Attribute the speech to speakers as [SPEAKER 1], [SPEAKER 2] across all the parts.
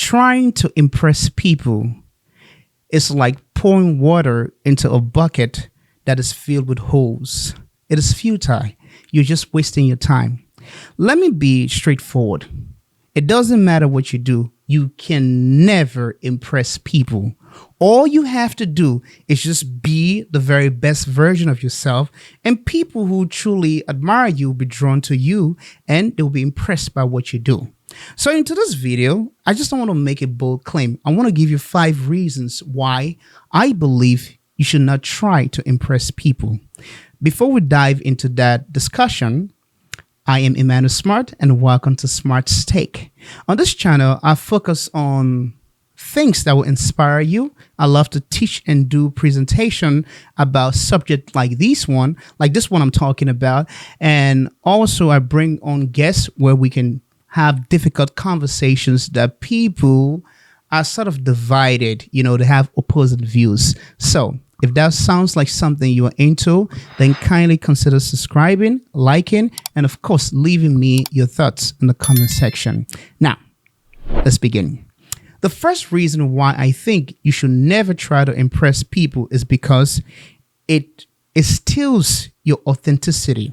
[SPEAKER 1] trying to impress people is like pouring water into a bucket that is filled with holes. It is futile. You're just wasting your time. Let me be straightforward. It doesn't matter what you do. You can never impress people. All you have to do is just be the very best version of yourself, and people who truly admire you will be drawn to you and they'll be impressed by what you do. So into this video, I just don't want to make a bold claim. I want to give you 5 reasons why I believe you should not try to impress people. Before we dive into that discussion, I am Emmanuel Smarth and welcome to Smart's Take. On this channel, I focus on things that will inspire you. I love to teach and do presentation about subject like this one I'm talking about. And also I bring on guests where we can have difficult conversations that people are sort of divided, they have opposite views. So if that sounds like something you are into, then kindly consider subscribing, liking, and of course, leaving me your thoughts in the comment section. Now, let's begin. The first reason why I think you should never try to impress people is because it steals your authenticity.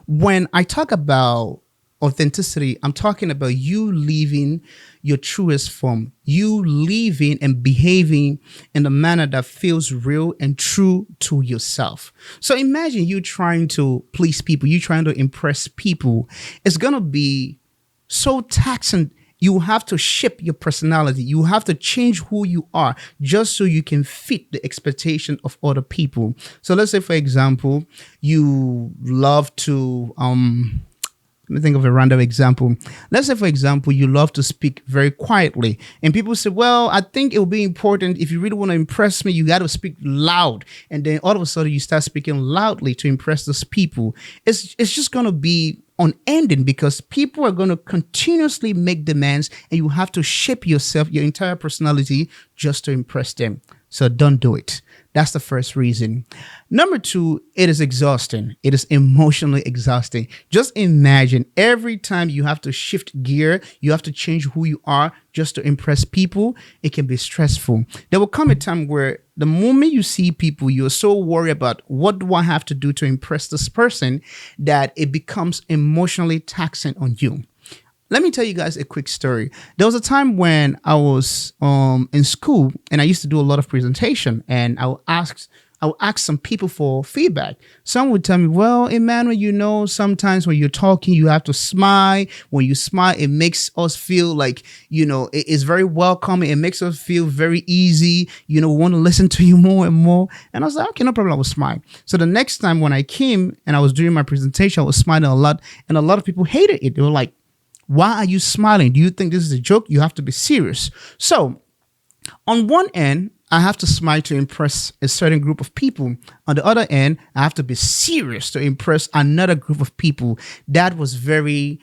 [SPEAKER 1] When I talk about authenticity, I'm talking about you living your truest form, you living and behaving in a manner that feels real and true to yourself. So imagine you trying to please people, you trying to impress people. It's going to be so taxing. You have to shape your personality. You have to change who you are just so you can fit the expectation of other people. So let's say, for example, you love to, let me think of a random example. Let's say, for example, you love to speak very quietly. And people say, well, I think it will be important if you really want to impress me, you got to speak loud. And then all of a sudden you start speaking loudly to impress those people. It's just going to be unending because people are going to continuously make demands and you have to shape yourself, your entire personality just to impress them. So don't do it. That's the first reason. Number 2, it is exhausting. It is emotionally exhausting. Just imagine every time you have to shift gear, you have to change who you are just to impress people. It can be stressful. There will come a time where the moment you see people, you're so worried about what do I have to do to impress this person that it becomes emotionally taxing on you. Let me tell you guys a quick story. There was a time when I was in school and I used to do a lot of presentation, and I would ask some people for feedback. Some would tell me, well, Emmanuel, sometimes when you're talking, you have to smile. When you smile, it makes us feel like, it is very welcoming. It makes us feel very easy. We want to listen to you more and more. And I was like, okay, no problem. I will smile. So the next time when I came and I was doing my presentation, I was smiling a lot. And a lot of people hated it. They were like, why are you smiling? Do you think this is a joke? You have to be serious. So on one end, I have to smile to impress a certain group of people. On the other end, I have to be serious to impress another group of people. That was very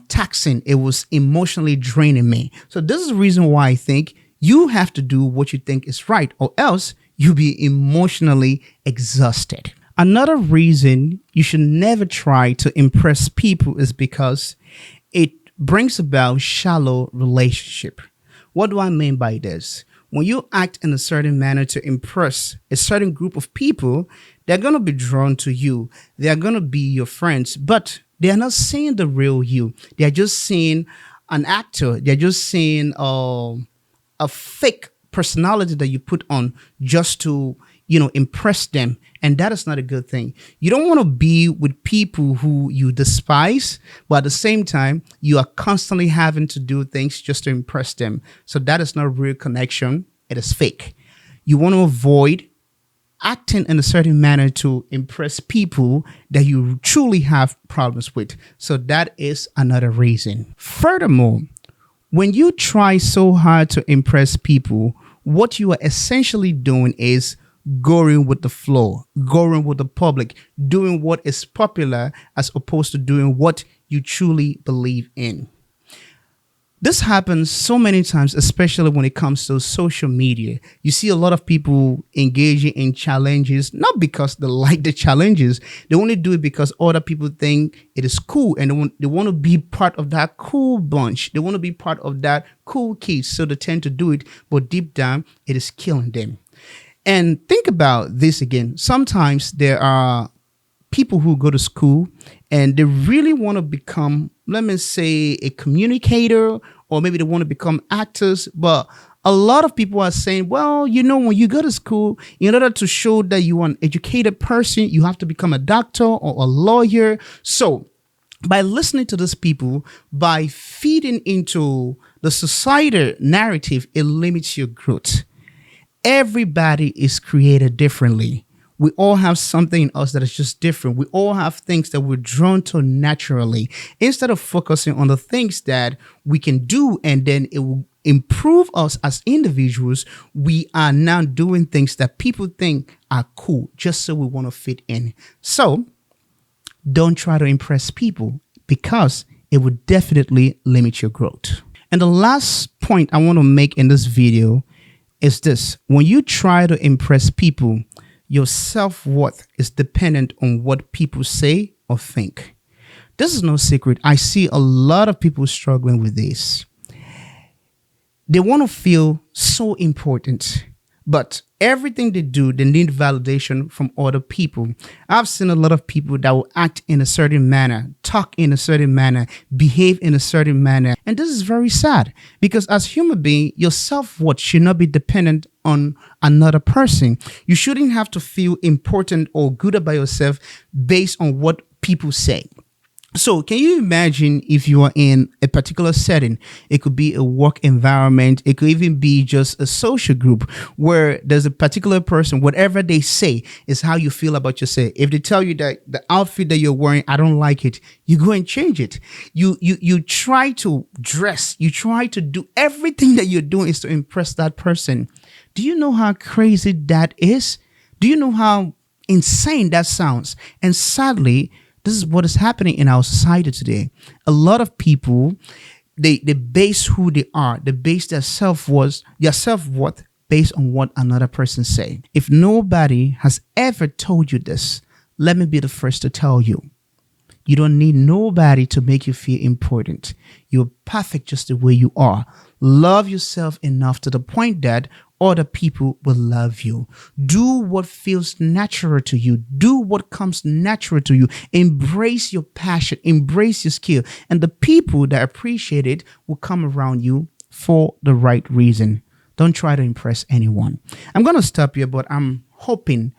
[SPEAKER 1] taxing. It was emotionally draining me. So this is the reason why I think you have to do what you think is right, or else you'll be emotionally exhausted. Another reason you should never try to impress people is because it brings about shallow relationship. What do I mean by this? When you act in a certain manner to impress a certain group of people, they're going to be drawn to you. They're going to be your friends, but they are not seeing the real you. They're just seeing an actor. They're just seeing a fake personality that you put on just to, impress them. And that is not a good thing. You don't want to be with people who you despise, but at the same time, you are constantly having to do things just to impress them. So that is not a real connection. It is fake. You want to avoid acting in a certain manner to impress people that you truly have problems with. So that is another reason. Furthermore, when you try so hard to impress people, what you are essentially doing is going with the flow, going with the public, doing what is popular as opposed to doing what you truly believe in. This happens so many times, especially when it comes to social media. You see a lot of people engaging in challenges, not because they like the challenges. They only do it because other people think it is cool and they want to be part of that cool bunch. They want to be part of that cool kids. So they tend to do it, but deep down, it is killing them. And think about this again. Sometimes there are people who go to school and they really want to become, let me say, a communicator, or maybe they want to become actors. But a lot of people are saying, well, when you go to school, in order to show that you are an educated person, you have to become a doctor or a lawyer. So by listening to these people, by feeding into the societal narrative, it limits your growth. Everybody is created differently. We all have something in us that is just different. We all have things that we're drawn to naturally. Instead of focusing on the things that we can do and then it will improve us as individuals, we are now doing things that people think are cool just so we want to fit in. So don't try to impress people, because it would definitely limit your growth. And the last point I want to make in this video is this. When you try to impress people, your self-worth is dependent on what people say or think. This is no secret. I see a lot of people struggling with this. They want to feel so important, but everything they do, they need validation from other people. I've seen a lot of people that will act in a certain manner, talk in a certain manner, behave in a certain manner. And this is very sad, because as human being, your self-worth should not be dependent on another person. You shouldn't have to feel important or good about yourself based on what people say. So can you imagine if you are in a particular setting? It could be a work environment. It could even be just a social group where there's a particular person, whatever they say is how you feel about yourself. If they tell you that the outfit that you're wearing, I don't like it, you go and change it. You try to dress. You try to do everything that you're doing is to impress that person. Do you know how crazy that is? Do you know how insane that sounds? And sadly, this is what is happening in our society today. A lot of people, they base who they are. They base their self-worth based on what another person say. If nobody has ever told you this, let me be the first to tell you. You don't need nobody to make you feel important. You're perfect just the way you are. Love yourself enough to the point that other people will love you. Do what feels natural to you. Do what comes natural to you. Embrace your passion. Embrace your skill. And the people that appreciate it will come around you for the right reason. Don't try to impress anyone. I'm going to stop here, but I'm hoping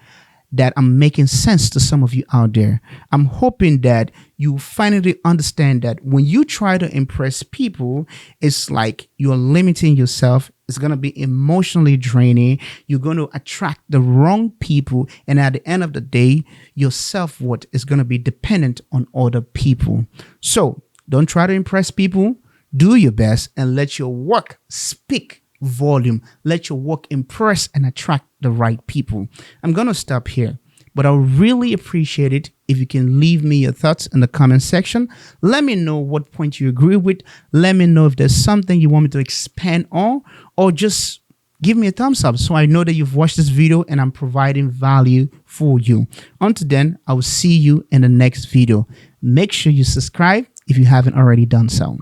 [SPEAKER 1] that I'm making sense to some of you out there. I'm hoping that you finally understand that when you try to impress people, it's like you're limiting yourself. It's going to be emotionally draining. You're going to attract the wrong people. And at the end of the day, your self-worth is going to be dependent on other people. So don't try to impress people. Do your best and let your work speak volume. Let your work impress and attract the right people. I'm going to stop here, but I would really appreciate it if you can leave me your thoughts in the comment section. Let me know what point you agree with. Let me know if there's something you want me to expand on, or just give me a thumbs up so I know that you've watched this video and I'm providing value for you. Until then, I will see you in the next video. Make sure you subscribe if you haven't already done so.